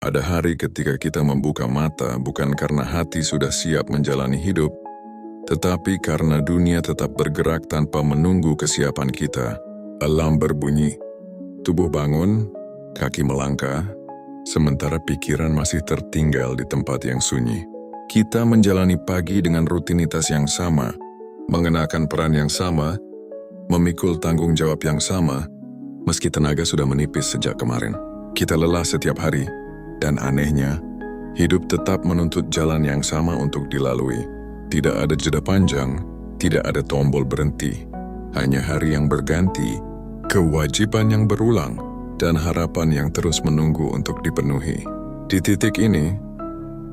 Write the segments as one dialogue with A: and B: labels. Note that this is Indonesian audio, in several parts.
A: Ada hari ketika kita membuka mata bukan karena hati sudah siap menjalani hidup, tetapi karena dunia tetap bergerak tanpa menunggu kesiapan kita. Alarm berbunyi, tubuh bangun, kaki melangkah, sementara pikiran masih tertinggal di tempat yang sunyi. Kita menjalani pagi dengan rutinitas yang sama, mengenakan peran yang sama, memikul tanggung jawab yang sama, meski tenaga sudah menipis sejak kemarin. Kita lelah setiap hari, dan anehnya, hidup tetap menuntut jalan yang sama untuk dilalui. Tidak ada jeda panjang, tidak ada tombol berhenti, hanya hari yang berganti, kewajiban yang berulang, dan harapan yang terus menunggu untuk dipenuhi. Di titik ini,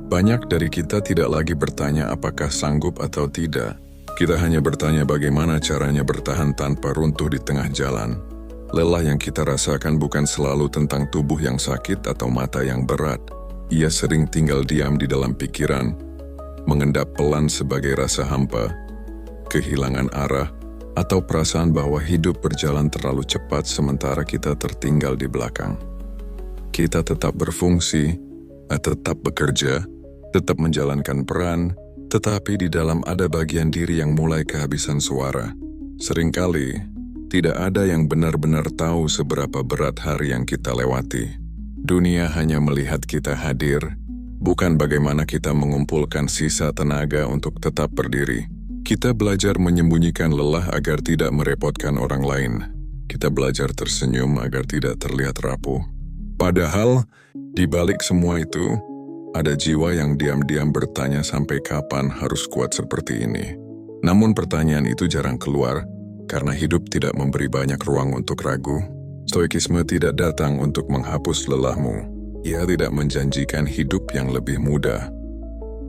A: banyak dari kita tidak lagi bertanya apakah sanggup atau tidak. Kita hanya bertanya bagaimana caranya bertahan tanpa runtuh di tengah jalan. Lelah yang kita rasakan bukan selalu tentang tubuh yang sakit atau mata yang berat. Ia sering tinggal diam di dalam pikiran, mengendap pelan sebagai rasa hampa, kehilangan arah, atau perasaan bahwa hidup berjalan terlalu cepat sementara kita tertinggal di belakang. Kita tetap berfungsi, tetap bekerja, tetap menjalankan peran, tetapi di dalam ada bagian diri yang mulai kehabisan suara. Seringkali, tidak ada yang benar-benar tahu seberapa berat hari yang kita lewati. Dunia hanya melihat kita hadir, bukan bagaimana kita mengumpulkan sisa tenaga untuk tetap berdiri. Kita belajar menyembunyikan lelah agar tidak merepotkan orang lain. Kita belajar tersenyum agar tidak terlihat rapuh. Padahal, di balik semua itu, ada jiwa yang diam-diam bertanya sampai kapan harus kuat seperti ini. Namun pertanyaan itu jarang keluar, karena hidup tidak memberi banyak ruang untuk ragu. Stoikisme tidak datang untuk menghapus lelahmu. Ia tidak menjanjikan hidup yang lebih mudah.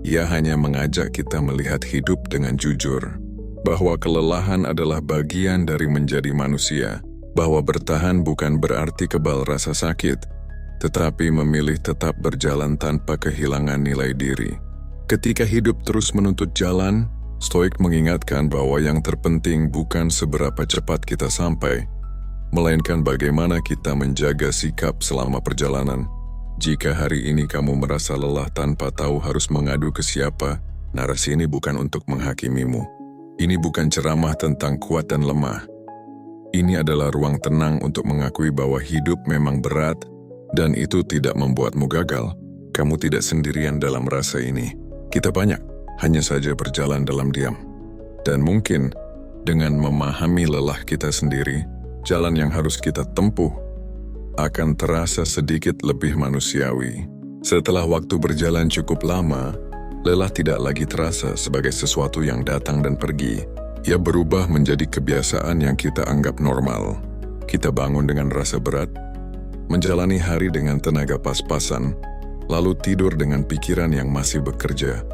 A: Ia hanya mengajak kita melihat hidup dengan jujur, bahwa kelelahan adalah bagian dari menjadi manusia, bahwa bertahan bukan berarti kebal rasa sakit, tetapi memilih tetap berjalan tanpa kehilangan nilai diri. Ketika hidup terus menuntut jalan, Stoik mengingatkan bahwa yang terpenting bukan seberapa cepat kita sampai, melainkan bagaimana kita menjaga sikap selama perjalanan. Jika hari ini kamu merasa lelah tanpa tahu harus mengadu ke siapa, narasi ini bukan untuk menghakimimu. Ini bukan ceramah tentang kuat dan lemah. Ini adalah ruang tenang untuk mengakui bahwa hidup memang berat, dan itu tidak membuatmu gagal. Kamu tidak sendirian dalam rasa ini. Kita banyak, hanya saja berjalan dalam diam. Dan mungkin, dengan memahami lelah kita sendiri, jalan yang harus kita tempuh akan terasa sedikit lebih manusiawi. Setelah waktu berjalan cukup lama, lelah tidak lagi terasa sebagai sesuatu yang datang dan pergi. Ia berubah menjadi kebiasaan yang kita anggap normal. Kita bangun dengan rasa berat, menjalani hari dengan tenaga pas-pasan, lalu tidur dengan pikiran yang masih bekerja.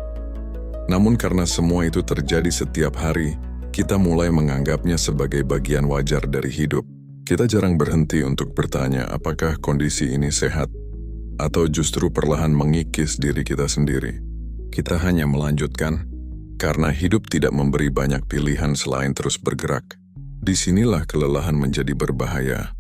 A: Namun karena semua itu terjadi setiap hari, kita mulai menganggapnya sebagai bagian wajar dari hidup. Kita jarang berhenti untuk bertanya apakah kondisi ini sehat, atau justru perlahan mengikis diri kita sendiri. Kita hanya melanjutkan, karena hidup tidak memberi banyak pilihan selain terus bergerak. Disinilah kelelahan menjadi berbahaya.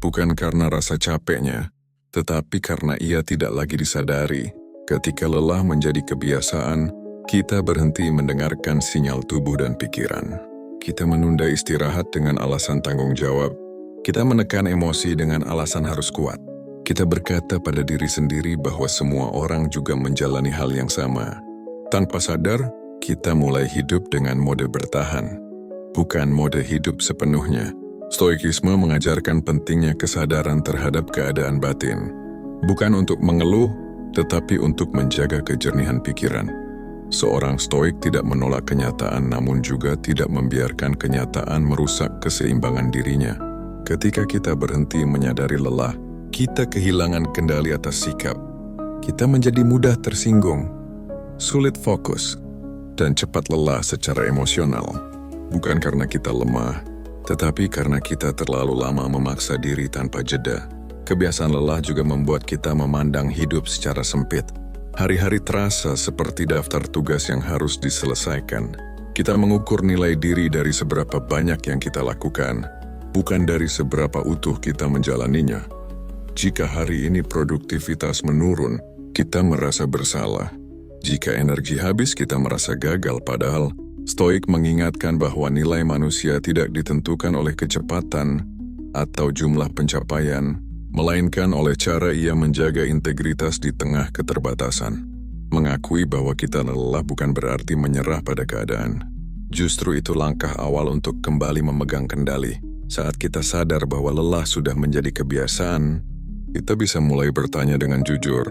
A: Bukan karena rasa capeknya, tetapi karena ia tidak lagi disadari. Ketika lelah menjadi kebiasaan, kita berhenti mendengarkan sinyal tubuh dan pikiran. Kita menunda istirahat dengan alasan tanggung jawab. Kita menekan emosi dengan alasan harus kuat. Kita berkata pada diri sendiri bahwa semua orang juga menjalani hal yang sama. Tanpa sadar, kita mulai hidup dengan mode bertahan, bukan mode hidup sepenuhnya. Stoikisme mengajarkan pentingnya kesadaran terhadap keadaan batin. Bukan untuk mengeluh, tetapi untuk menjaga kejernihan pikiran. Seorang stoik tidak menolak kenyataan namun juga tidak membiarkan kenyataan merusak keseimbangan dirinya. Ketika kita berhenti menyadari lelah, kita kehilangan kendali atas sikap. Kita menjadi mudah tersinggung, sulit fokus, dan cepat lelah secara emosional. Bukan karena kita lemah, tetapi karena kita terlalu lama memaksa diri tanpa jeda. Kebiasaan lelah juga membuat kita memandang hidup secara sempit. Hari-hari terasa seperti daftar tugas yang harus diselesaikan. Kita mengukur nilai diri dari seberapa banyak yang kita lakukan, bukan dari seberapa utuh kita menjalaninya. Jika hari ini produktivitas menurun, kita merasa bersalah. Jika energi habis, kita merasa gagal, padahal Stoik mengingatkan bahwa nilai manusia tidak ditentukan oleh kecepatan atau jumlah pencapaian, melainkan oleh cara ia menjaga integritas di tengah keterbatasan. Mengakui bahwa kita lelah bukan berarti menyerah pada keadaan. Justru itu langkah awal untuk kembali memegang kendali. Saat kita sadar bahwa lelah sudah menjadi kebiasaan, kita bisa mulai bertanya dengan jujur,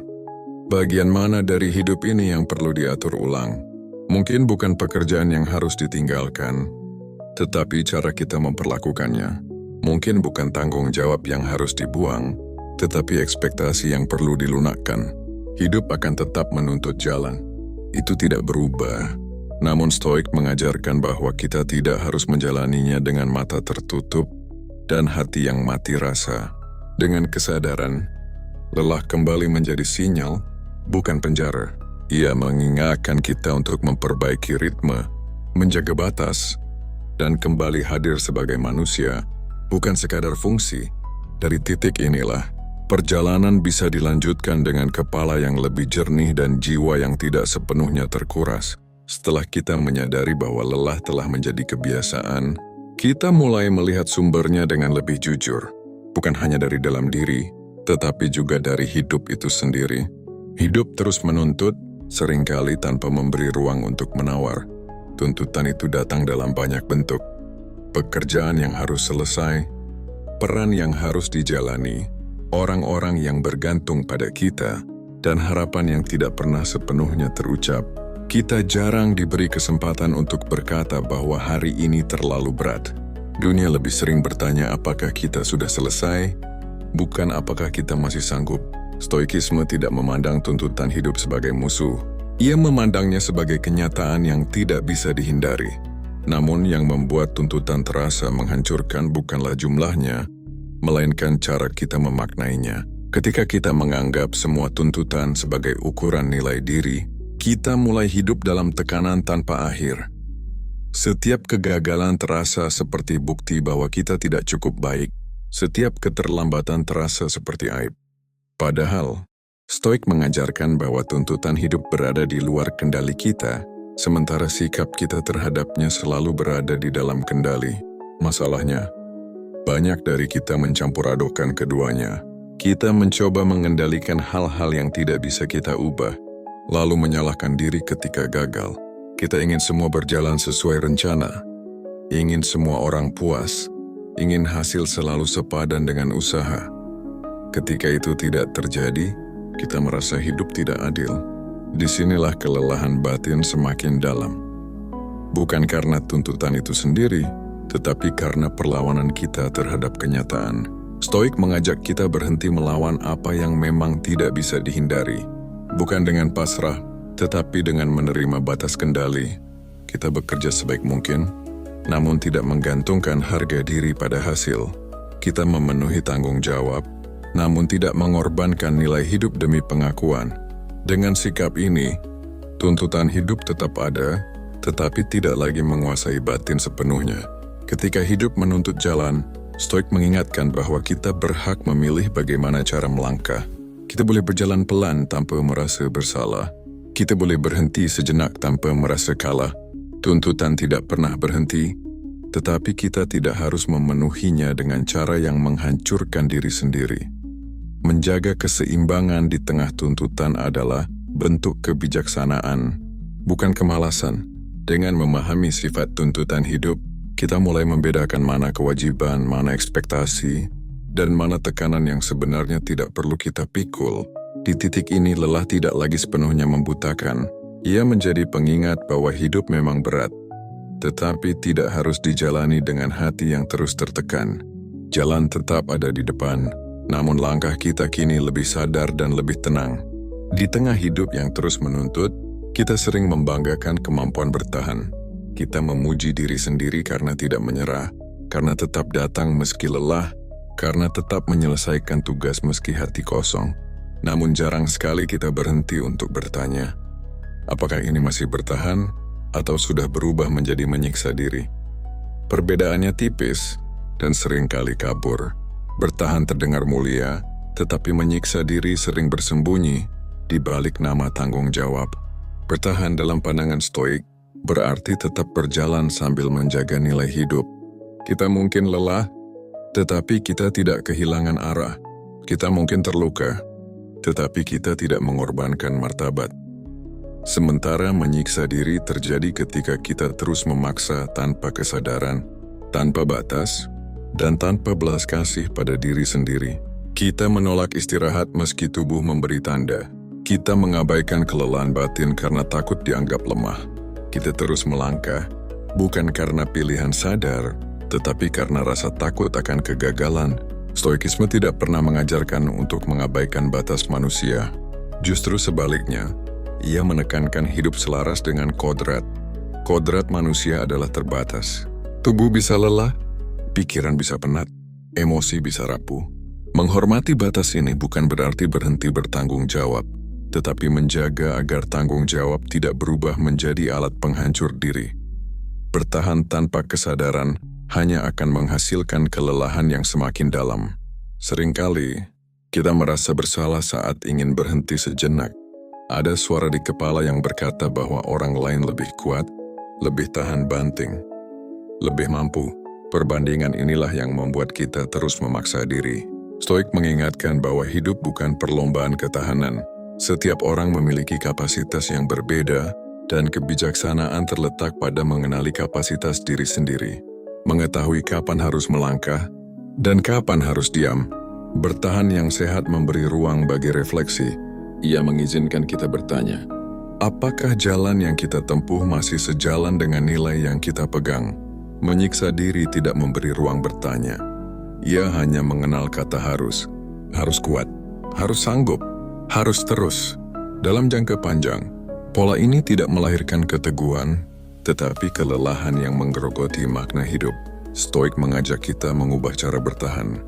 A: bagian mana dari hidup ini yang perlu diatur ulang? Mungkin bukan pekerjaan yang harus ditinggalkan, tetapi cara kita memperlakukannya. Mungkin bukan tanggung jawab yang harus dibuang, tetapi ekspektasi yang perlu dilunakkan. Hidup akan tetap menuntut jalan. Itu tidak berubah. Namun Stoik mengajarkan bahwa kita tidak harus menjalaninya dengan mata tertutup dan hati yang mati rasa. Dengan kesadaran, lelah kembali menjadi sinyal, bukan penjara. Ia mengingatkan kita untuk memperbaiki ritme, menjaga batas, dan kembali hadir sebagai manusia, bukan sekadar fungsi. Dari titik inilah, perjalanan bisa dilanjutkan dengan kepala yang lebih jernih dan jiwa yang tidak sepenuhnya terkuras. Setelah kita menyadari bahwa lelah telah menjadi kebiasaan, kita mulai melihat sumbernya dengan lebih jujur. Bukan hanya dari dalam diri, tetapi juga dari hidup itu sendiri. Hidup terus menuntut, seringkali tanpa memberi ruang untuk menawar. Tuntutan itu datang dalam banyak bentuk. Pekerjaan yang harus selesai, peran yang harus dijalani, orang-orang yang bergantung pada kita, dan harapan yang tidak pernah sepenuhnya terucap. Kita jarang diberi kesempatan untuk berkata bahwa hari ini terlalu berat. Dunia lebih sering bertanya apakah kita sudah selesai, bukan apakah kita masih sanggup. Stoikisme tidak memandang tuntutan hidup sebagai musuh. Ia memandangnya sebagai kenyataan yang tidak bisa dihindari. Namun yang membuat tuntutan terasa menghancurkan bukanlah jumlahnya, melainkan cara kita memaknainya. Ketika kita menganggap semua tuntutan sebagai ukuran nilai diri, kita mulai hidup dalam tekanan tanpa akhir. Setiap kegagalan terasa seperti bukti bahwa kita tidak cukup baik. Setiap keterlambatan terasa seperti aib. Padahal, Stoik mengajarkan bahwa tuntutan hidup berada di luar kendali kita, sementara sikap kita terhadapnya selalu berada di dalam kendali. Masalahnya, banyak dari kita mencampur adukkan keduanya. Kita mencoba mengendalikan hal-hal yang tidak bisa kita ubah, lalu menyalahkan diri ketika gagal. Kita ingin semua berjalan sesuai rencana, ingin semua orang puas, ingin hasil selalu sepadan dengan usaha. Ketika itu tidak terjadi, kita merasa hidup tidak adil. Disinilah kelelahan batin semakin dalam. Bukan karena tuntutan itu sendiri, tetapi karena perlawanan kita terhadap kenyataan. Stoik mengajak kita berhenti melawan apa yang memang tidak bisa dihindari. Bukan dengan pasrah, tetapi dengan menerima batas kendali. Kita bekerja sebaik mungkin, namun tidak menggantungkan harga diri pada hasil. Kita memenuhi tanggung jawab, namun tidak mengorbankan nilai hidup demi pengakuan. Dengan sikap ini, tuntutan hidup tetap ada, tetapi tidak lagi menguasai batin sepenuhnya. Ketika hidup menuntut jalan, Stoik mengingatkan bahwa kita berhak memilih bagaimana cara melangkah. Kita boleh berjalan pelan tanpa merasa bersalah. Kita boleh berhenti sejenak tanpa merasa kalah. Tuntutan tidak pernah berhenti, tetapi kita tidak harus memenuhinya dengan cara yang menghancurkan diri sendiri. Menjaga keseimbangan di tengah tuntutan adalah bentuk kebijaksanaan, bukan kemalasan. Dengan memahami sifat tuntutan hidup, kita mulai membedakan mana kewajiban, mana ekspektasi, dan mana tekanan yang sebenarnya tidak perlu kita pikul. Di titik ini lelah tidak lagi sepenuhnya membutakan. Ia menjadi pengingat bahwa hidup memang berat, tetapi tidak harus dijalani dengan hati yang terus tertekan. Jalan tetap ada di depan, namun langkah kita kini lebih sadar dan lebih tenang. Di tengah hidup yang terus menuntut, kita sering membanggakan kemampuan bertahan. Kita memuji diri sendiri karena tidak menyerah, karena tetap datang meski lelah, karena tetap menyelesaikan tugas meski hati kosong. Namun jarang sekali kita berhenti untuk bertanya, apakah ini masih bertahan atau sudah berubah menjadi menyiksa diri? Perbedaannya tipis dan seringkali kabur. Bertahan terdengar mulia, tetapi menyiksa diri sering bersembunyi di balik nama tanggung jawab. Bertahan dalam pandangan Stoik berarti tetap berjalan sambil menjaga nilai hidup. Kita mungkin lelah, tetapi kita tidak kehilangan arah. Kita mungkin terluka, tetapi kita tidak mengorbankan martabat. Sementara menyiksa diri terjadi ketika kita terus memaksa tanpa kesadaran, tanpa batas, dan tanpa belas kasih pada diri sendiri. Kita menolak istirahat meski tubuh memberi tanda. Kita mengabaikan kelelahan batin karena takut dianggap lemah. Kita terus melangkah, bukan karena pilihan sadar, tetapi karena rasa takut akan kegagalan. Stoikisme tidak pernah mengajarkan untuk mengabaikan batas manusia. Justru sebaliknya, ia menekankan hidup selaras dengan kodrat. Kodrat manusia adalah terbatas. Tubuh bisa lelah, pikiran bisa penat, emosi bisa rapuh. Menghormati batas ini bukan berarti berhenti bertanggung jawab, tetapi menjaga agar tanggung jawab tidak berubah menjadi alat penghancur diri. Bertahan tanpa kesadaran hanya akan menghasilkan kelelahan yang semakin dalam. Seringkali, kita merasa bersalah saat ingin berhenti sejenak. Ada suara di kepala yang berkata bahwa orang lain lebih kuat, lebih tahan banting, lebih mampu. Perbandingan inilah yang membuat kita terus memaksa diri. Stoik mengingatkan bahwa hidup bukan perlombaan ketahanan. Setiap orang memiliki kapasitas yang berbeda, dan kebijaksanaan terletak pada mengenali kapasitas diri sendiri. Mengetahui kapan harus melangkah, dan kapan harus diam. Bertahan yang sehat memberi ruang bagi refleksi. Ia mengizinkan kita bertanya, apakah jalan yang kita tempuh masih sejalan dengan nilai yang kita pegang? Menyiksa diri tidak memberi ruang bertanya. Ia hanya mengenal kata harus kuat, harus sanggup, harus terus. Dalam jangka panjang, pola ini tidak melahirkan keteguhan, tetapi kelelahan yang menggerogoti makna hidup. Stoik mengajak kita mengubah cara bertahan,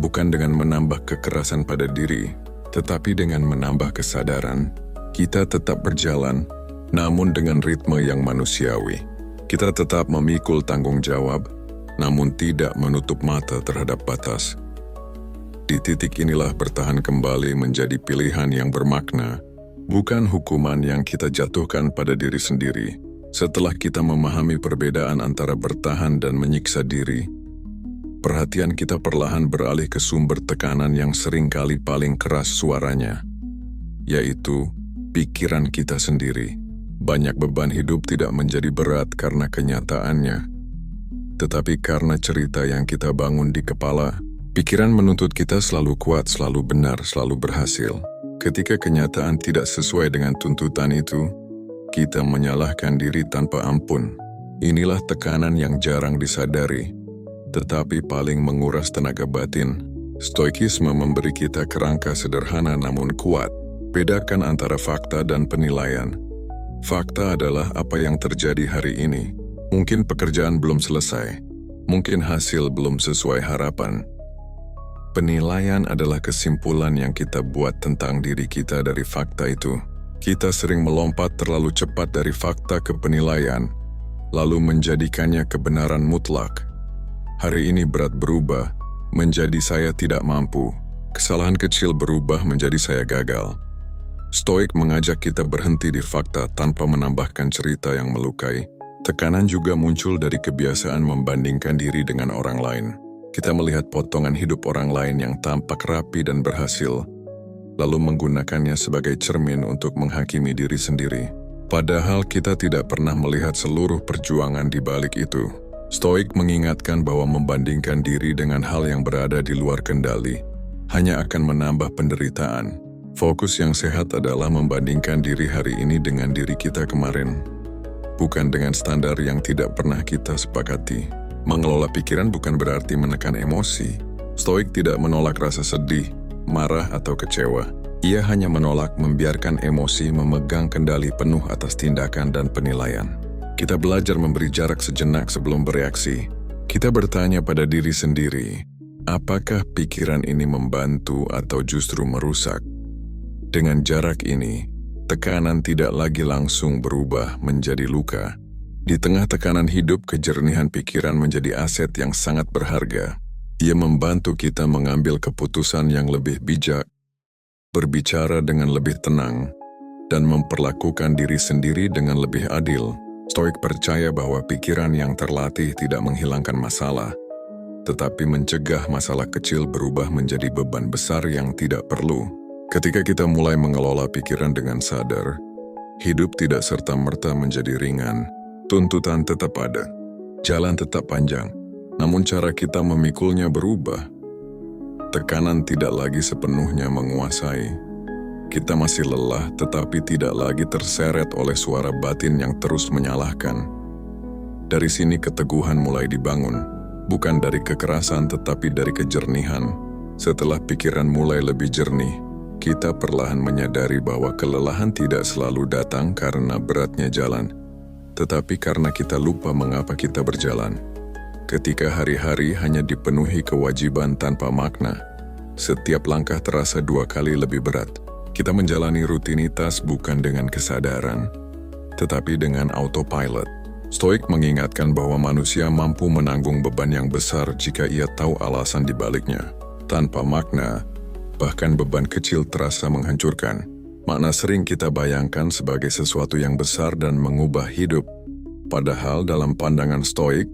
A: bukan dengan menambah kekerasan pada diri, tetapi dengan menambah kesadaran. Kita tetap berjalan, namun dengan ritme yang manusiawi. Kita tetap memikul tanggung jawab, namun tidak menutup mata terhadap batas. Di titik inilah bertahan kembali menjadi pilihan yang bermakna, bukan hukuman yang kita jatuhkan pada diri sendiri. Setelah kita memahami perbedaan antara bertahan dan menyiksa diri, perhatian kita perlahan beralih ke sumber tekanan yang seringkali paling keras suaranya, yaitu pikiran kita sendiri. Banyak beban hidup tidak menjadi berat karena kenyataannya, tetapi karena cerita yang kita bangun di kepala. Pikiran menuntut kita selalu kuat, selalu benar, selalu berhasil. Ketika kenyataan tidak sesuai dengan tuntutan itu, kita menyalahkan diri tanpa ampun. Inilah tekanan yang jarang disadari, tetapi paling menguras tenaga batin. Stoikisme memberi kita kerangka sederhana namun kuat. Bedakan antara fakta dan penilaian. Fakta adalah apa yang terjadi hari ini. Mungkin pekerjaan belum selesai, mungkin hasil belum sesuai harapan. Penilaian adalah kesimpulan yang kita buat tentang diri kita dari fakta itu. Kita sering melompat terlalu cepat dari fakta ke penilaian, lalu menjadikannya kebenaran mutlak. Hari ini berat berubah, menjadi saya tidak mampu. Kesalahan kecil berubah menjadi saya gagal. Stoik mengajak kita berhenti di fakta tanpa menambahkan cerita yang melukai. Tekanan juga muncul dari kebiasaan membandingkan diri dengan orang lain. Kita melihat potongan hidup orang lain yang tampak rapi dan berhasil, lalu menggunakannya sebagai cermin untuk menghakimi diri sendiri. Padahal kita tidak pernah melihat seluruh perjuangan di balik itu. Stoik mengingatkan bahwa membandingkan diri dengan hal yang berada di luar kendali hanya akan menambah penderitaan. Fokus yang sehat adalah membandingkan diri hari ini dengan diri kita kemarin, bukan dengan standar yang tidak pernah kita sepakati. Mengelola pikiran bukan berarti menekan emosi. Stoik tidak menolak rasa sedih, marah, atau kecewa. Ia hanya menolak membiarkan emosi memegang kendali penuh atas tindakan dan penilaian. Kita belajar memberi jarak sejenak sebelum bereaksi. Kita bertanya pada diri sendiri, apakah pikiran ini membantu atau justru merusak? Dengan jarak ini, tekanan tidak lagi langsung berubah menjadi luka. Di tengah tekanan hidup, kejernihan pikiran menjadi aset yang sangat berharga. Ia membantu kita mengambil keputusan yang lebih bijak, berbicara dengan lebih tenang, dan memperlakukan diri sendiri dengan lebih adil. Stoik percaya bahwa pikiran yang terlatih tidak menghilangkan masalah, tetapi mencegah masalah kecil berubah menjadi beban besar yang tidak perlu. Ketika kita mulai mengelola pikiran dengan sadar, hidup tidak serta-merta menjadi ringan. Tuntutan tetap ada, jalan tetap panjang, namun cara kita memikulnya berubah. Tekanan tidak lagi sepenuhnya menguasai. Kita masih lelah tetapi tidak lagi terseret oleh suara batin yang terus menyalahkan. Dari sini keteguhan mulai dibangun, bukan dari kekerasan tetapi dari kejernihan. Setelah pikiran mulai lebih jernih, kita perlahan menyadari bahwa kelelahan tidak selalu datang karena beratnya jalan, tetapi karena kita lupa mengapa kita berjalan. Ketika hari-hari hanya dipenuhi kewajiban tanpa makna, setiap langkah terasa 2 kali lebih berat. Kita menjalani rutinitas bukan dengan kesadaran, tetapi dengan autopilot. Stoik mengingatkan bahwa manusia mampu menanggung beban yang besar jika ia tahu alasan di baliknya. Tanpa makna, bahkan beban kecil terasa menghancurkan. Makna sering kita bayangkan sebagai sesuatu yang besar dan mengubah hidup. Padahal dalam pandangan Stoik,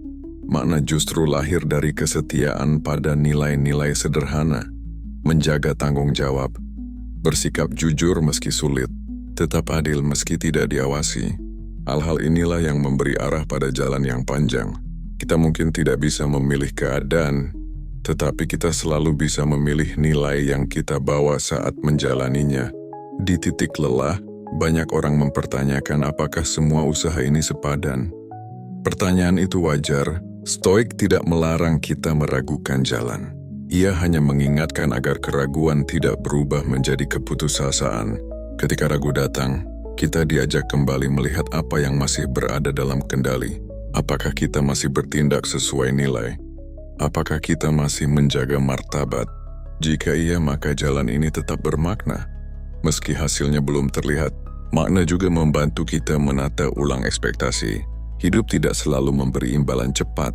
A: makna justru lahir dari kesetiaan pada nilai-nilai sederhana. Menjaga tanggung jawab, bersikap jujur meski sulit, tetap adil meski tidak diawasi. Hal-hal inilah yang memberi arah pada jalan yang panjang. Kita mungkin tidak bisa memilih keadaan, tetapi kita selalu bisa memilih nilai yang kita bawa saat menjalaninya. Di titik lelah, banyak orang mempertanyakan apakah semua usaha ini sepadan. Pertanyaan itu wajar. Stoik tidak melarang kita meragukan jalan. Ia hanya mengingatkan agar keraguan tidak berubah menjadi keputusasaan. Ketika ragu datang, kita diajak kembali melihat apa yang masih berada dalam kendali. Apakah kita masih bertindak sesuai nilai? Apakah kita masih menjaga martabat? Jika iya, maka jalan ini tetap bermakna. Meski hasilnya belum terlihat, makna juga membantu kita menata ulang ekspektasi. Hidup tidak selalu memberi imbalan cepat.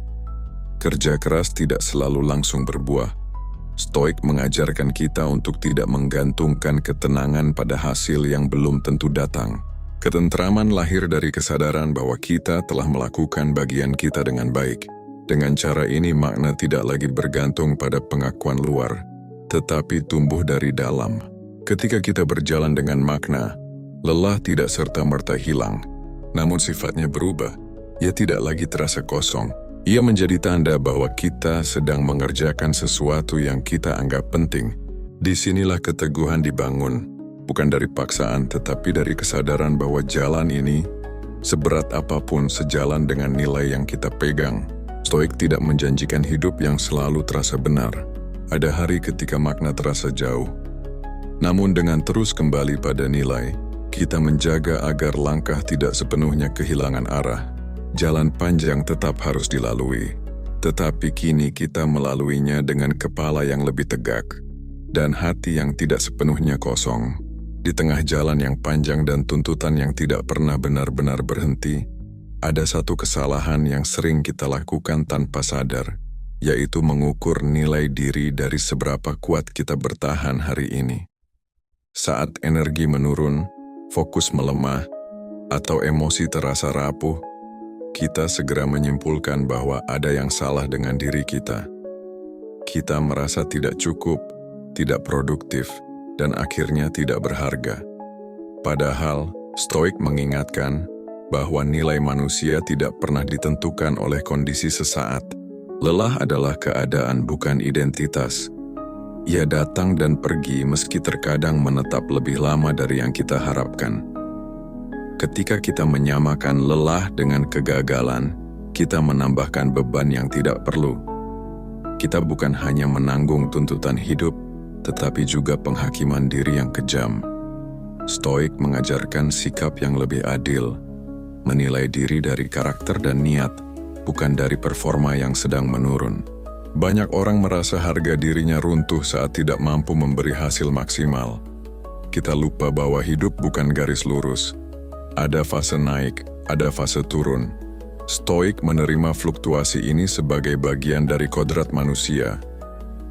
A: Kerja keras tidak selalu langsung berbuah. Stoik mengajarkan kita untuk tidak menggantungkan ketenangan pada hasil yang belum tentu datang. Ketentraman lahir dari kesadaran bahwa kita telah melakukan bagian kita dengan baik. Dengan cara ini makna tidak lagi bergantung pada pengakuan luar, tetapi tumbuh dari dalam. Ketika kita berjalan dengan makna, lelah tidak serta-merta hilang, namun sifatnya berubah. Ia tidak lagi terasa kosong. Ia menjadi tanda bahwa kita sedang mengerjakan sesuatu yang kita anggap penting. Disinilah keteguhan dibangun, bukan dari paksaan tetapi dari kesadaran bahwa jalan ini, seberat apapun, sejalan dengan nilai yang kita pegang. Stoik tidak menjanjikan hidup yang selalu terasa benar. Ada hari ketika makna terasa jauh. Namun dengan terus kembali pada nilai, kita menjaga agar langkah tidak sepenuhnya kehilangan arah. Jalan panjang tetap harus dilalui, tetapi kini kita melaluinya dengan kepala yang lebih tegak dan hati yang tidak sepenuhnya kosong. Di tengah jalan yang panjang dan tuntutan yang tidak pernah benar-benar berhenti, ada satu kesalahan yang sering kita lakukan tanpa sadar, yaitu mengukur nilai diri dari seberapa kuat kita bertahan hari ini. Saat energi menurun, fokus melemah, atau emosi terasa rapuh, kita segera menyimpulkan bahwa ada yang salah dengan diri kita. Kita merasa tidak cukup, tidak produktif, dan akhirnya tidak berharga. Padahal, Stoik mengingatkan bahwa nilai manusia tidak pernah ditentukan oleh kondisi sesaat. Lelah adalah keadaan, bukan identitas. Ia datang dan pergi meski terkadang menetap lebih lama dari yang kita harapkan. Ketika kita menyamakan lelah dengan kegagalan, kita menambahkan beban yang tidak perlu. Kita bukan hanya menanggung tuntutan hidup, tetapi juga penghakiman diri yang kejam. Stoik mengajarkan sikap yang lebih adil, menilai diri dari karakter dan niat, bukan dari performa yang sedang menurun. Banyak orang merasa harga dirinya runtuh saat tidak mampu memberi hasil maksimal. Kita lupa bahwa hidup bukan garis lurus. Ada fase naik, ada fase turun. Stoik menerima fluktuasi ini sebagai bagian dari kodrat manusia.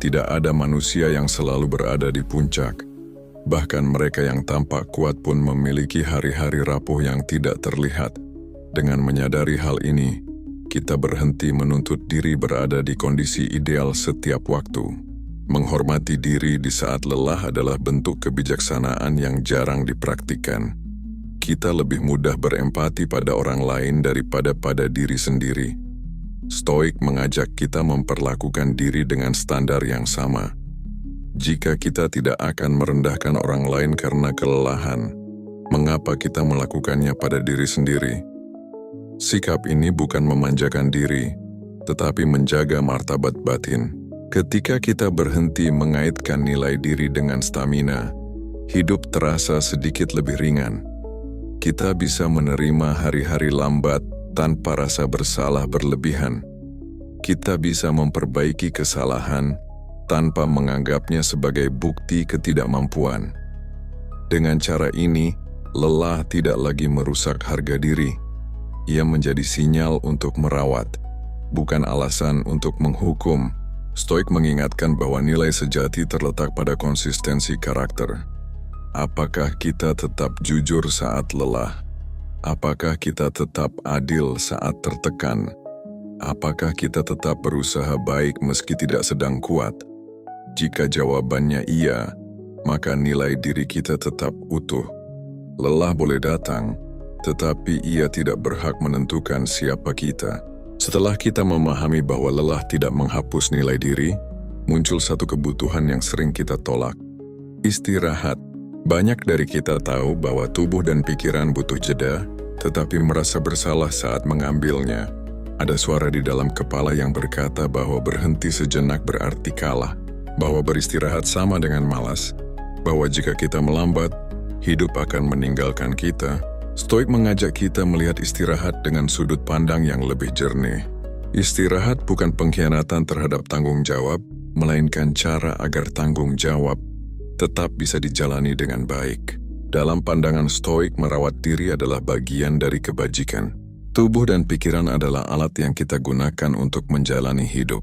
A: Tidak ada manusia yang selalu berada di puncak. Bahkan mereka yang tampak kuat pun memiliki hari-hari rapuh yang tidak terlihat. Dengan menyadari hal ini, kita berhenti menuntut diri berada di kondisi ideal setiap waktu. Menghormati diri di saat lelah adalah bentuk kebijaksanaan yang jarang dipraktikkan. Kita lebih mudah berempati pada orang lain daripada pada diri sendiri. Stoik mengajak kita memperlakukan diri dengan standar yang sama. Jika kita tidak akan merendahkan orang lain karena kelelahan, mengapa kita melakukannya pada diri sendiri? Sikap ini bukan memanjakan diri, tetapi menjaga martabat batin. Ketika kita berhenti mengaitkan nilai diri dengan stamina, hidup terasa sedikit lebih ringan. Kita bisa menerima hari-hari lambat tanpa rasa bersalah berlebihan. Kita bisa memperbaiki kesalahan tanpa menganggapnya sebagai bukti ketidakmampuan. Dengan cara ini, lelah tidak lagi merusak harga diri. Ia menjadi sinyal untuk merawat, bukan alasan untuk menghukum. Stoik mengingatkan bahwa nilai sejati terletak pada konsistensi karakter. Apakah kita tetap jujur saat lelah? Apakah kita tetap adil saat tertekan? Apakah kita tetap berusaha baik meski tidak sedang kuat? Jika jawabannya iya, maka nilai diri kita tetap utuh. Lelah boleh datang, tetapi ia tidak berhak menentukan siapa kita. Setelah kita memahami bahwa lelah tidak menghapus nilai diri, muncul satu kebutuhan yang sering kita tolak: istirahat. Banyak dari kita tahu bahwa tubuh dan pikiran butuh jeda, tetapi merasa bersalah saat mengambilnya. Ada suara di dalam kepala yang berkata bahwa berhenti sejenak berarti kalah, bahwa beristirahat sama dengan malas, bahwa jika kita melambat, hidup akan meninggalkan kita. Stoik mengajak kita melihat istirahat dengan sudut pandang yang lebih jernih. Istirahat bukan pengkhianatan terhadap tanggung jawab, melainkan cara agar tanggung jawab tetap bisa dijalani dengan baik. Dalam pandangan Stoik, merawat diri adalah bagian dari kebajikan. Tubuh dan pikiran adalah alat yang kita gunakan untuk menjalani hidup.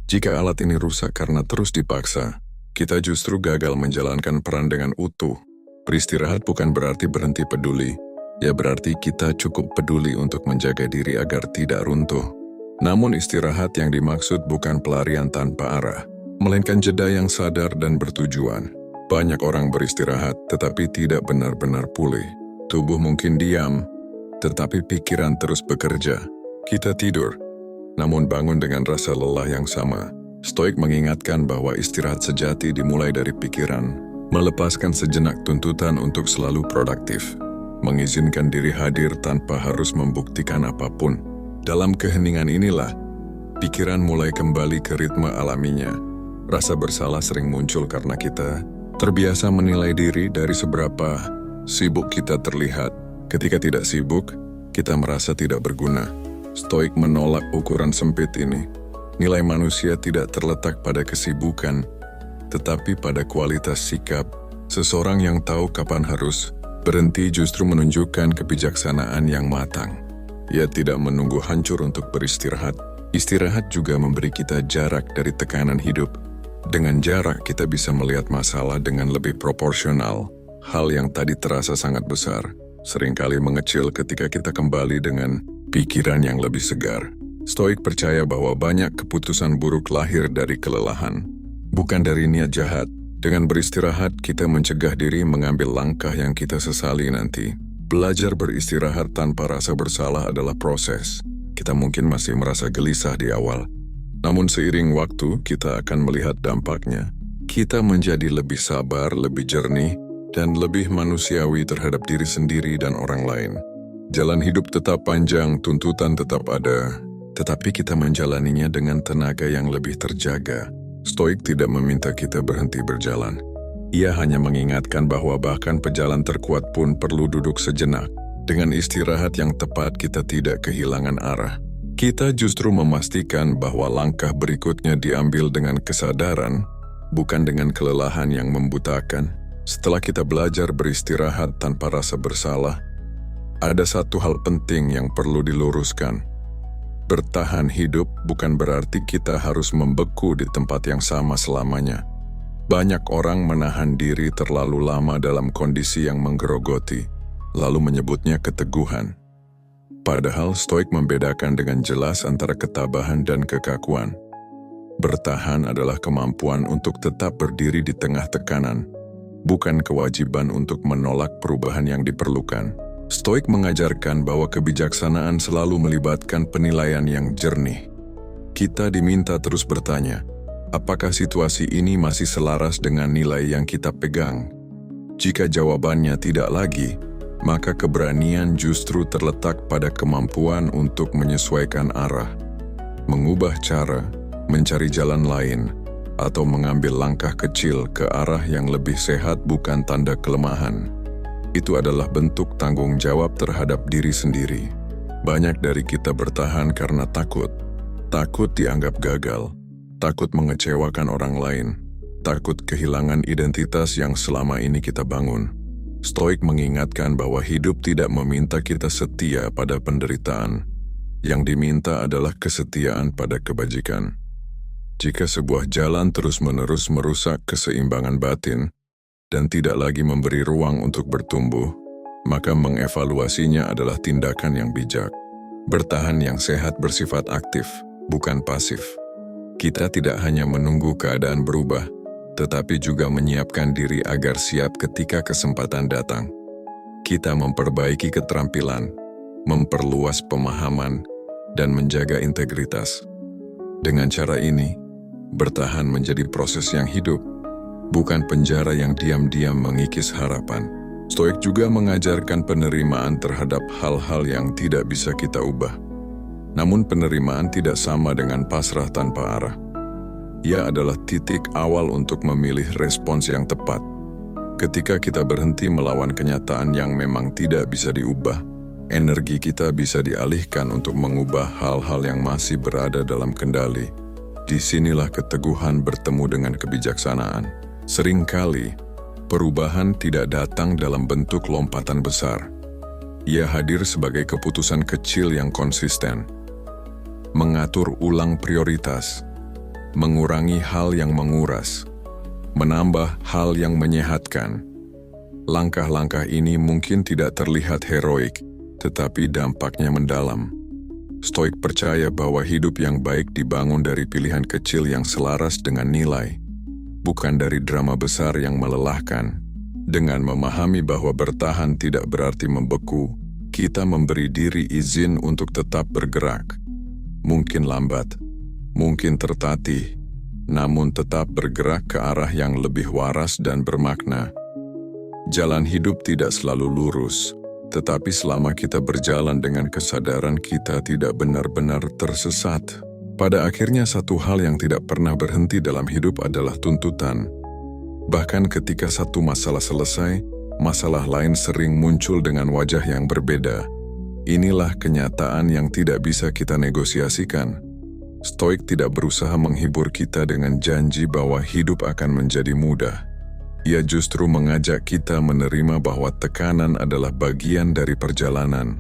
A: Jika alat ini rusak karena terus dipaksa, kita justru gagal menjalankan peran dengan utuh. Beristirahat bukan berarti berhenti peduli. Ya berarti kita cukup peduli untuk menjaga diri agar tidak runtuh. Namun istirahat yang dimaksud bukan pelarian tanpa arah, melainkan jeda yang sadar dan bertujuan. Banyak orang beristirahat tetapi tidak benar-benar pulih. Tubuh mungkin diam, tetapi pikiran terus bekerja. Kita tidur, namun bangun dengan rasa lelah yang sama. Stoik mengingatkan bahwa istirahat sejati dimulai dari pikiran, melepaskan sejenak tuntutan untuk selalu produktif, mengizinkan diri hadir tanpa harus membuktikan apapun. Dalam keheningan inilah, pikiran mulai kembali ke ritme alaminya. Rasa bersalah sering muncul karena kita terbiasa menilai diri dari seberapa sibuk kita terlihat. Ketika tidak sibuk, kita merasa tidak berguna. Stoik menolak ukuran sempit ini. Nilai manusia tidak terletak pada kesibukan, tetapi pada kualitas sikap. Seseorang yang tahu kapan harus berhenti justru menunjukkan kebijaksanaan yang matang. Ia tidak menunggu hancur untuk beristirahat. Istirahat juga memberi kita jarak dari tekanan hidup. Dengan jarak, kita bisa melihat masalah dengan lebih proporsional. Hal yang tadi terasa sangat besar, seringkali mengecil ketika kita kembali dengan pikiran yang lebih segar. Stoik percaya bahwa banyak keputusan buruk lahir dari kelelahan, bukan dari niat jahat. Dengan beristirahat, kita mencegah diri mengambil langkah yang kita sesali nanti. Belajar beristirahat tanpa rasa bersalah adalah proses. Kita mungkin masih merasa gelisah di awal, namun seiring waktu kita akan melihat dampaknya. Kita menjadi lebih sabar, lebih jernih, dan lebih manusiawi terhadap diri sendiri dan orang lain. Jalan hidup tetap panjang, tuntutan tetap ada, tetapi kita menjalaninya dengan tenaga yang lebih terjaga. Stoik tidak meminta kita berhenti berjalan. Ia hanya mengingatkan bahwa bahkan pejalan terkuat pun perlu duduk sejenak. Dengan istirahat yang tepat, kita tidak kehilangan arah. Kita justru memastikan bahwa langkah berikutnya diambil dengan kesadaran, bukan dengan kelelahan yang membutakan. Setelah kita belajar beristirahat tanpa rasa bersalah, ada satu hal penting yang perlu diluruskan. Bertahan hidup bukan berarti kita harus membeku di tempat yang sama selamanya. Banyak orang menahan diri terlalu lama dalam kondisi yang menggerogoti, lalu menyebutnya keteguhan. Padahal Stoik membedakan dengan jelas antara ketabahan dan kekakuan. Bertahan adalah kemampuan untuk tetap berdiri di tengah tekanan, bukan kewajiban untuk menolak perubahan yang diperlukan. Stoik mengajarkan bahwa kebijaksanaan selalu melibatkan penilaian yang jernih. Kita diminta terus bertanya, apakah situasi ini masih selaras dengan nilai yang kita pegang? Jika jawabannya tidak lagi, maka keberanian justru terletak pada kemampuan untuk menyesuaikan arah, mengubah cara, mencari jalan lain, atau mengambil langkah kecil ke arah yang lebih sehat bukan tanda kelemahan. Itu adalah bentuk tanggung jawab terhadap diri sendiri. Banyak dari kita bertahan karena takut dianggap gagal, takut mengecewakan orang lain, takut kehilangan identitas yang selama ini kita bangun. Stoik mengingatkan bahwa hidup tidak meminta kita setia pada penderitaan. Yang diminta adalah kesetiaan pada kebajikan. Jika sebuah jalan terus-menerus merusak keseimbangan batin dan tidak lagi memberi ruang untuk bertumbuh, maka mengevaluasinya adalah tindakan yang bijak. Bertahan yang sehat bersifat aktif, bukan pasif. Kita tidak hanya menunggu keadaan berubah, tetapi juga menyiapkan diri agar siap ketika kesempatan datang. Kita memperbaiki keterampilan, memperluas pemahaman, dan menjaga integritas. Dengan cara ini, bertahan menjadi proses yang hidup, bukan penjara yang diam-diam mengikis harapan. Stoik juga mengajarkan penerimaan terhadap hal-hal yang tidak bisa kita ubah. Namun penerimaan tidak sama dengan pasrah tanpa arah. Ia adalah titik awal untuk memilih respons yang tepat. Ketika kita berhenti melawan kenyataan yang memang tidak bisa diubah, energi kita bisa dialihkan untuk mengubah hal-hal yang masih berada dalam kendali. Disinilah keteguhan bertemu dengan kebijaksanaan. Seringkali, perubahan tidak datang dalam bentuk lompatan besar. Ia hadir sebagai keputusan kecil yang konsisten. Mengatur ulang prioritas, mengurangi hal yang menguras, menambah hal yang menyehatkan. Langkah-langkah ini mungkin tidak terlihat heroik, tetapi dampaknya mendalam. Stoik percaya bahwa hidup yang baik dibangun dari pilihan kecil yang selaras dengan nilai, bukan dari drama besar yang melelahkan. Dengan memahami bahwa bertahan tidak berarti membeku, kita memberi diri izin untuk tetap bergerak. Mungkin lambat, mungkin tertatih, namun tetap bergerak ke arah yang lebih waras dan bermakna. Jalan hidup tidak selalu lurus, tetapi selama kita berjalan dengan kesadaran kita tidak benar-benar tersesat. Pada akhirnya satu hal yang tidak pernah berhenti dalam hidup adalah tuntutan. Bahkan ketika satu masalah selesai, masalah lain sering muncul dengan wajah yang berbeda. Inilah kenyataan yang tidak bisa kita negosiasikan. Stoik tidak berusaha menghibur kita dengan janji bahwa hidup akan menjadi mudah. Ia justru mengajak kita menerima bahwa tekanan adalah bagian dari perjalanan.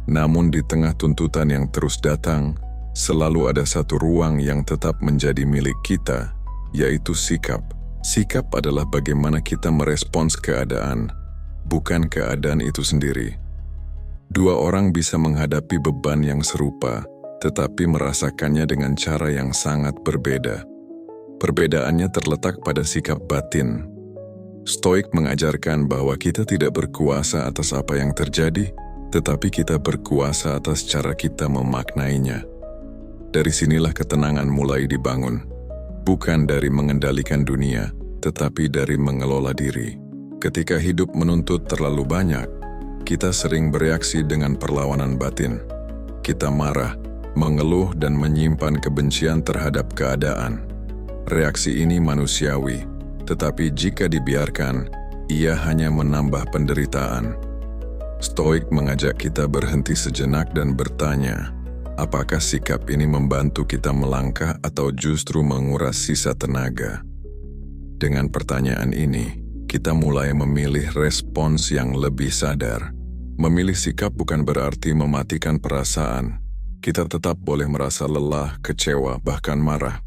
A: Namun di tengah tuntutan yang terus datang, selalu ada satu ruang yang tetap menjadi milik kita, yaitu sikap. Sikap adalah bagaimana kita merespons keadaan, bukan keadaan itu sendiri. Dua orang bisa menghadapi beban yang serupa, tetapi merasakannya dengan cara yang sangat berbeda. Perbedaannya terletak pada sikap batin. Stoik mengajarkan bahwa kita tidak berkuasa atas apa yang terjadi, tetapi kita berkuasa atas cara kita memaknainya. Dari sinilah ketenangan mulai dibangun, bukan dari mengendalikan dunia, tetapi dari mengelola diri. Ketika hidup menuntut terlalu banyak, kita sering bereaksi dengan perlawanan batin. Kita marah, mengeluh, dan menyimpan kebencian terhadap keadaan. Reaksi ini manusiawi, tetapi jika dibiarkan, ia hanya menambah penderitaan. Stoik mengajak kita berhenti sejenak dan bertanya, apakah sikap ini membantu kita melangkah atau justru menguras sisa tenaga? Dengan pertanyaan ini, kita mulai memilih respons yang lebih sadar. Memilih sikap bukan berarti mematikan perasaan, Kita tetap boleh merasa lelah, kecewa, bahkan marah.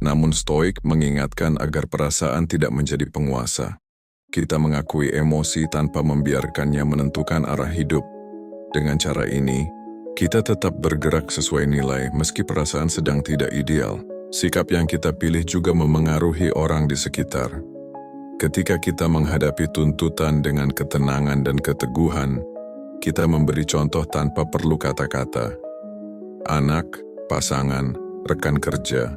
A: Namun Stoik mengingatkan agar perasaan tidak menjadi penguasa. Kita mengakui emosi tanpa membiarkannya menentukan arah hidup. Dengan cara ini, kita tetap bergerak sesuai nilai meski perasaan sedang tidak ideal. Sikap yang kita pilih juga memengaruhi orang di sekitar. Ketika kita menghadapi tuntutan dengan ketenangan dan keteguhan, kita memberi contoh tanpa perlu kata-kata. Anak, pasangan, rekan kerja,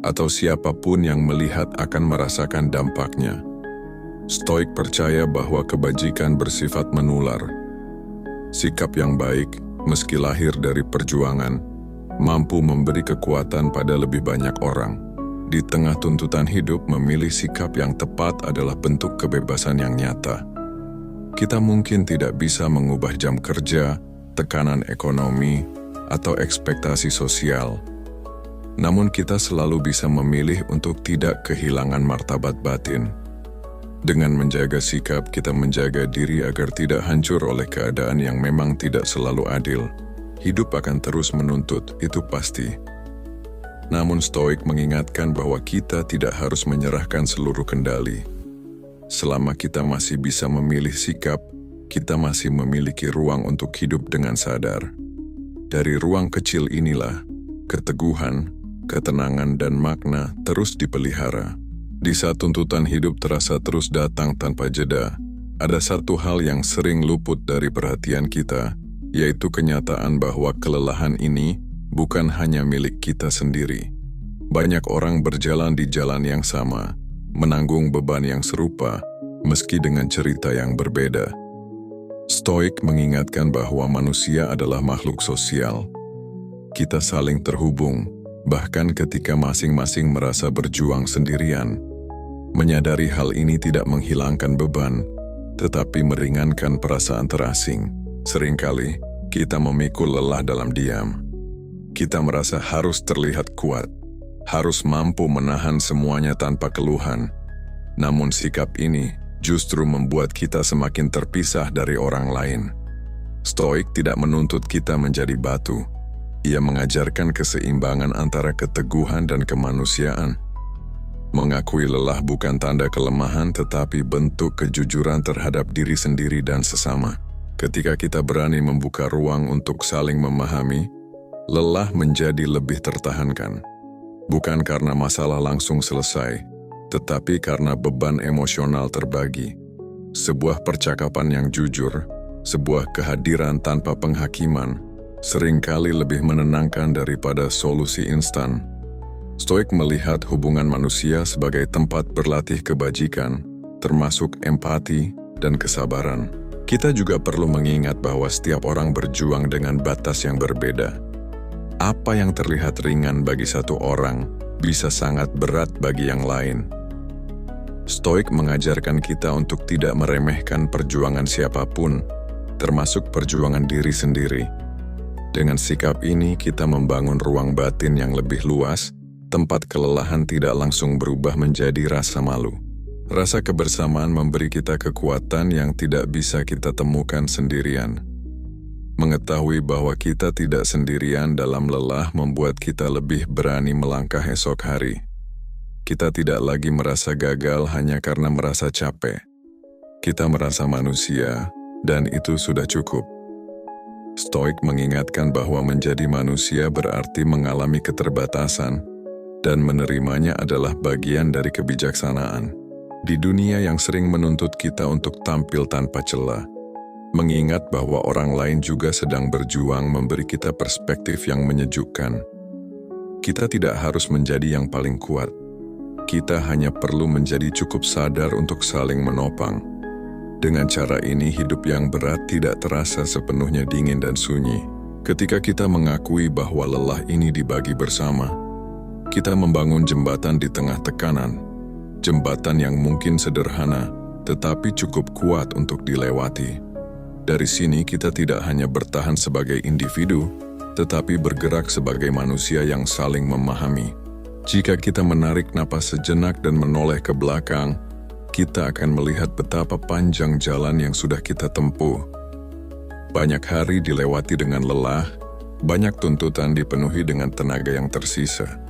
A: atau siapapun yang melihat akan merasakan dampaknya. Stoik percaya bahwa kebajikan bersifat menular. Sikap yang baik, meski lahir dari perjuangan, mampu memberi kekuatan pada lebih banyak orang. Di tengah tuntutan hidup, memilih sikap yang tepat adalah bentuk kebebasan yang nyata. Kita mungkin tidak bisa mengubah jam kerja, tekanan ekonomi, atau ekspektasi sosial. Namun kita selalu bisa memilih untuk tidak kehilangan martabat batin. Dengan menjaga sikap, kita menjaga diri agar tidak hancur oleh keadaan yang memang tidak selalu adil. Hidup akan terus menuntut, itu pasti. Namun Stoik mengingatkan bahwa kita tidak harus menyerahkan seluruh kendali. Selama kita masih bisa memilih sikap, kita masih memiliki ruang untuk hidup dengan sadar. Dari ruang kecil inilah, keteguhan, ketenangan, dan makna terus dipelihara. Di saat tuntutan hidup terasa terus datang tanpa jeda, ada satu hal yang sering luput dari perhatian kita, yaitu kenyataan bahwa kelelahan ini bukan hanya milik kita sendiri. Banyak orang berjalan di jalan yang sama, menanggung beban yang serupa, meski dengan cerita yang berbeda. Stoik mengingatkan bahwa manusia adalah makhluk sosial. Kita saling terhubung, bahkan ketika masing-masing merasa berjuang sendirian. Menyadari hal ini tidak menghilangkan beban, tetapi meringankan perasaan terasing. Seringkali, kita memikul lelah dalam diam. Kita merasa harus terlihat kuat, harus mampu menahan semuanya tanpa keluhan. Namun sikap ini justru membuat kita semakin terpisah dari orang lain. Stoik tidak menuntut kita menjadi batu. Ia mengajarkan keseimbangan antara keteguhan dan kemanusiaan. Mengakui lelah bukan tanda kelemahan, tetapi bentuk kejujuran terhadap diri sendiri dan sesama. Ketika kita berani membuka ruang untuk saling memahami, lelah menjadi lebih tertahankan. Bukan karena masalah langsung selesai, tetapi karena beban emosional terbagi. Sebuah percakapan yang jujur, sebuah kehadiran tanpa penghakiman, seringkali lebih menenangkan daripada solusi instan. Stoik melihat hubungan manusia sebagai tempat berlatih kebajikan, termasuk empati dan kesabaran. Kita juga perlu mengingat bahwa setiap orang berjuang dengan batas yang berbeda. Apa yang terlihat ringan bagi satu orang bisa sangat berat bagi yang lain. Stoik mengajarkan kita untuk tidak meremehkan perjuangan siapapun, termasuk perjuangan diri sendiri. Dengan sikap ini, kita membangun ruang batin yang lebih luas, tempat kelelahan tidak langsung berubah menjadi rasa malu. Rasa kebersamaan memberi kita kekuatan yang tidak bisa kita temukan sendirian. Mengetahui bahwa kita tidak sendirian dalam lelah membuat kita lebih berani melangkah esok hari. Kita tidak lagi merasa gagal hanya karena merasa capek. Kita merasa manusia, dan itu sudah cukup. Stoik mengingatkan bahwa menjadi manusia berarti mengalami keterbatasan, dan menerimanya adalah bagian dari kebijaksanaan. Di dunia yang sering menuntut kita untuk tampil tanpa celah, mengingat bahwa orang lain juga sedang berjuang memberi kita perspektif yang menyejukkan. Kita tidak harus menjadi yang paling kuat. Kita hanya perlu menjadi cukup sadar untuk saling menopang. Dengan cara ini, hidup yang berat tidak terasa sepenuhnya dingin dan sunyi. Ketika kita mengakui bahwa lelah ini dibagi bersama, kita membangun jembatan di tengah tekanan. Jembatan yang mungkin sederhana, tetapi cukup kuat untuk dilewati. Dari sini kita tidak hanya bertahan sebagai individu, tetapi bergerak sebagai manusia yang saling memahami. Jika kita menarik napas sejenak dan menoleh ke belakang, kita akan melihat betapa panjang jalan yang sudah kita tempuh. Banyak hari dilewati dengan lelah, Banyak tuntutan dipenuhi dengan tenaga yang tersisa.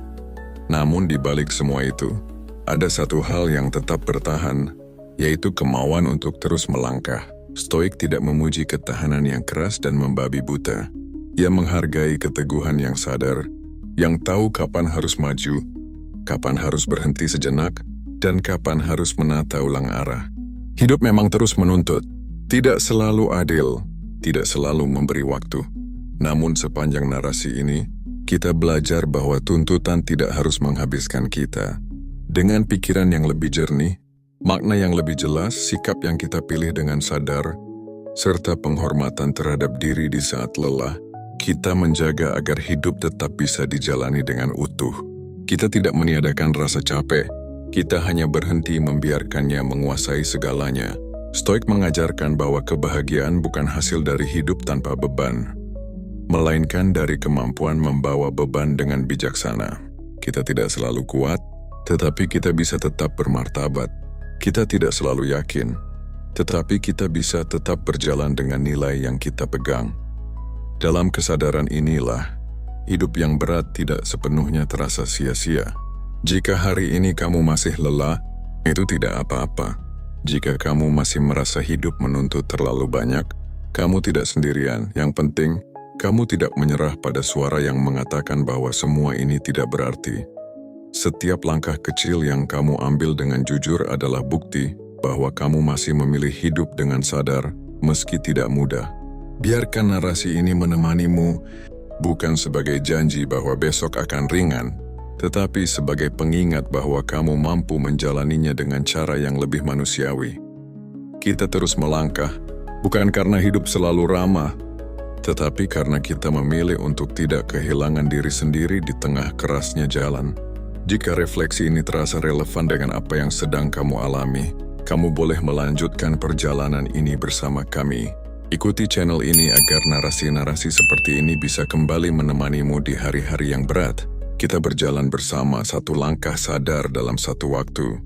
A: Namun di balik semua itu, ada satu hal yang tetap bertahan, yaitu kemauan untuk terus melangkah. Stoik tidak memuji ketahanan yang keras dan membabi buta. Ia menghargai keteguhan yang sadar, yang tahu kapan harus maju, kapan harus berhenti sejenak, dan kapan harus menata ulang arah. Hidup memang terus menuntut, tidak selalu adil, tidak selalu memberi waktu. Namun sepanjang narasi ini, kita belajar bahwa tuntutan tidak harus menghabiskan kita. Dengan pikiran yang lebih jernih, makna yang lebih jelas, sikap yang kita pilih dengan sadar, serta penghormatan terhadap diri di saat lelah, kita menjaga agar hidup tetap bisa dijalani dengan utuh. Kita tidak meniadakan rasa capek, kita hanya berhenti membiarkannya menguasai segalanya. Stoik mengajarkan bahwa kebahagiaan bukan hasil dari hidup tanpa beban, melainkan dari kemampuan membawa beban dengan bijaksana. Kita tidak selalu kuat, tetapi kita bisa tetap bermartabat. Kita tidak selalu yakin, tetapi kita bisa tetap berjalan dengan nilai yang kita pegang. Dalam kesadaran inilah, hidup yang berat tidak sepenuhnya terasa sia-sia. Jika hari ini kamu masih lelah, itu tidak apa-apa. Jika kamu masih merasa hidup menuntut terlalu banyak, kamu tidak sendirian. Yang penting, kamu tidak menyerah pada suara yang mengatakan bahwa semua ini tidak berarti. Setiap langkah kecil yang kamu ambil dengan jujur adalah bukti bahwa kamu masih memilih hidup dengan sadar, meski tidak mudah. Biarkan narasi ini menemanimu, bukan sebagai janji bahwa besok akan ringan, tetapi sebagai pengingat bahwa kamu mampu menjalaninya dengan cara yang lebih manusiawi. Kita terus melangkah, bukan karena hidup selalu ramah, tetapi karena kita memilih untuk tidak kehilangan diri sendiri di tengah kerasnya jalan. Jika refleksi ini terasa relevan dengan apa yang sedang kamu alami, kamu boleh melanjutkan perjalanan ini bersama kami. Ikuti channel ini agar narasi-narasi seperti ini bisa kembali menemanimu di hari-hari yang berat. Kita berjalan bersama, satu langkah sadar dalam satu waktu.